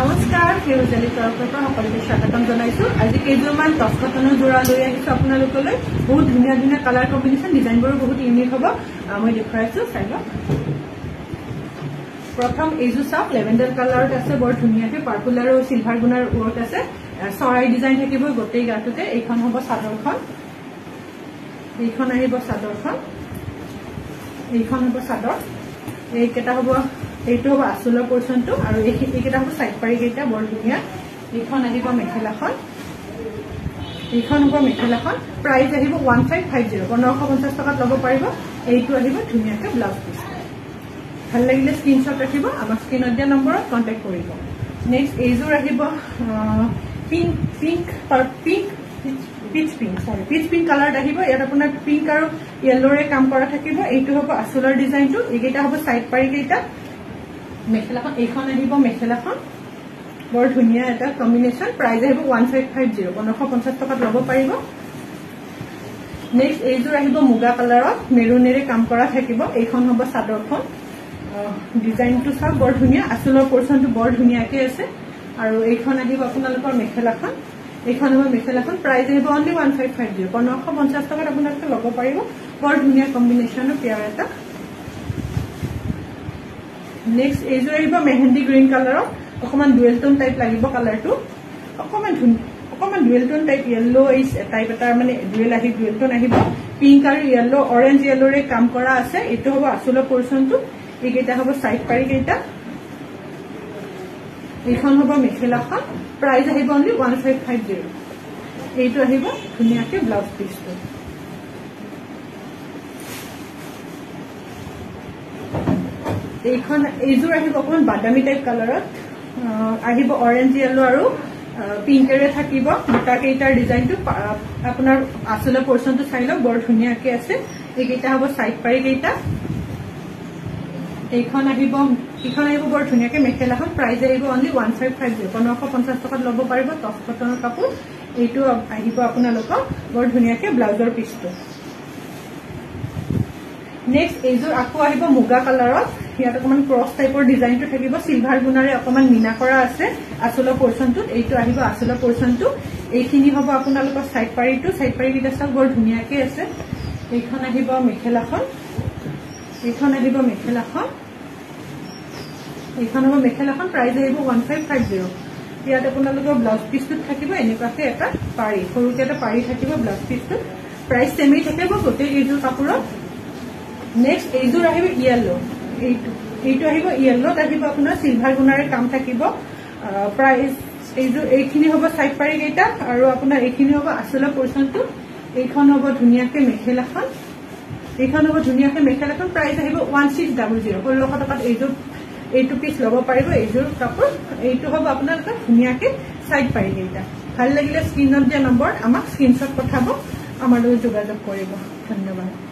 নমস্কাৰ কেউজালি তৰফৰ পৰা সকলোকে স্বাগতম জনাইছো। আজি কেইজনমান টপ কটনৰ জোৰা লৈ আহিছো আপোনালোকলৈ। বহুত ধুনীয়া ধুনীয়া কালাৰ কম্বিনেশ্যন, ডিজাইনবোৰ বহুত ইউনিক হ'ব। মই দেখুৱাইছো, চাই লওক। প্ৰথম এইযোৰ চাওক, লেভেণ্ডাৰ কালাৰত আছে, বৰ ধুনীয়াকে পাৰ্পল আৰু চিলভাৰ গুণাৰ ৱৰ্ক আছে। চৰাই ডিজাইন থাকিব গোটেই গাটোতে। এইখন হ'ব চাদৰখন, এইখন আহিব চাদৰখন, এইখন হ'ব চাদৰ, এইকেইটা হ'ব, এইটো হ'ব আঁচলৰ পৰ্চনটো, আৰু এইকেইটা হ'ব চাইড পাৰি কেইটা, বৰ ধুনীয়া। এইখন আহিব মেখেলাখন, এইখন হ'ব মেখেলাখন। প্ৰাইচ আহিব 1550, 1550 টকাত ল'ব পাৰিব। এইটো আহিব ধুনীয়াকে ব্লাউজ পিচ। ভাল লাগিলে স্ক্ৰীনশ্বট ৰাখিব, আমাৰ স্ক্ৰীনত দিয়া নম্বৰত কণ্টেক্ট কৰিব। নেক্সট এইযোৰ আহিব পিচ পিংক কালাৰত আহিব। ইয়াত আপোনাৰ পিংক আৰু য়েল্ল'ৰে কাম কৰা থাকিব। এইটো হ'ব আঁচলৰ ডিজাইনটো, এইকেইটা হ'ব চাইড পাৰি কেইটা। মেখেলাখন, এইখন আহিব মেখেলাখন, বৰ ধুনীয়া এটা কম্বিনেশ্যন। প্ৰাইচ আহিব 1550, 1550 টকাত ল'ব পাৰিব। নেক্সট এইযোৰ আহিব মুগা কালাৰত, মেৰুনেৰে কাম কৰা থাকিব। এইখন হ'ব চাদৰখন, ডিজাইনটো চাওক বৰ ধুনীয়া, আঁচলৰ পৰ্চনটো বৰ ধুনীয়াকে আছে। আৰু এইখন আহিব আপোনালোকৰ মেখেলাখন, এইখন হ'ব মেখেলাখন। প্ৰাইচ আহিব অনলি 1550, 1550 টকাত আপোনালোকে ল'ব পাৰিব। বৰ ধুনীয়া কম্বিনেশ্যনৰ পেয়াৰ এটা। নেক্সট এইযোৰ আহিব মেহেন্দি গ্ৰীণ কালাৰত, অকমান ডুৱেল টোন টাইপ লাগিব কালাৰটো, অকমান ডুৱেল টোন টাইপ, য়েল্লো টাইপ এটা, মানে ডুৱেল টোন আহিব। পিংক আৰু য়েল্লো, অৰেঞ্জ য়েল্লোৰে কাম কৰা আছে। এইটো হ'ব আঁচলৰ পৰ্চনটো, এইকেইটা হ'ব চাইড পাৰি কেইটা। এইখন হ'ব মেখেলাখন, প্ৰাইচ আহিব অনলি 1550। এইটো আহিব ধুনীয়াকে ব্লাউজ পিচটো। এইযোৰ আহিব অকমান বাদামী টাইপ কালাৰত, আহিব অৰেঞ্জ য়েল্লো আৰু পিংকেৰে থাকিব। দুটা কেইটাৰ ডিজাইনটো আপোনাৰ আঁচলৰ পৰ্চনটো চাই লওক, বৰ ধুনীয়াকে আছে। এইকেইটা হ'ব চাইড পাৰি কেইটা। এইখন আহিব বৰ ধুনীয়াকে মেখেলাখন। প্ৰাইচ আহিব অনলি 1550, 1550 টকাত ল'ব পাৰিব। টপ কটনৰ কাপোৰ। এইটো আহিব আপোনালোকৰ বৰ ধুনীয়াকে ব্লাউজৰ পিচটো। নেক্সট এইযোৰ আকৌ আহিব মুগা কালাৰত, ইয়াত অকমান ক্ৰছ টাইপৰ ডিজাইনটো থাকিব। চিলভাৰ গুণাৰে অকমান মিনা কৰা আছে আঁচলৰ পৰ্চনটোত। এইটো আহিব আঁচলৰ পৰ্চনটো। এইখিনি হ'ব আপোনালোকৰ চাইড পাৰিটো, চাইড পাৰি কেইটা চাওক বৰ ধুনীয়াকে আছে। এইখন আহিব মেখেলাখন, এইখন আহিব মেখেলাখন, এইখন হ'ব মেখেলাখন। প্ৰাইচ আহিব 1550। ইয়াত আপোনালোকৰ ব্লাউজ পিচটোত থাকিব এনেকুৱাকে এটা পাৰি, সৰুকে এটা পাৰি থাকিব ব্লাউজ পিচটোত। প্ৰাইচ চেমেই থাকিব গোটেই এইযোৰ কাপোৰত। নেক্সট এইযোৰ আহিব য়েল্লো, এইটো আহিব য়েল্লোত আহিব আপোনাৰ চিলভাৰ গুণাৰে কাম থাকিব। প্ৰাইচ এইখিনি হ'ব চাইড পাৰি কেইটা, আৰু আপোনাৰ এইখিনি হ'ব আঁচলৰ পৰ্চনটো। এইখন হ'ব ধুনীয়াকে মেখেলাখন, এইখন হ'ব ধুনীয়াকে মেখেলাখন। প্ৰাইচ আহিব 1600, 1600 টকাত এইটো পিচ ল'ব পাৰিব এইযোৰ কাপোৰ। এইটো হ'ব আপোনালোকে ধুনীয়াকে চাইড পাৰি কেইটা। ভাল লাগিলে স্ক্ৰীনত দিয়া নম্বৰ আমাক স্ক্ৰীনশ্বট পঠাব, আমাৰ লগত যোগাযোগ কৰিব। ধন্যবাদ।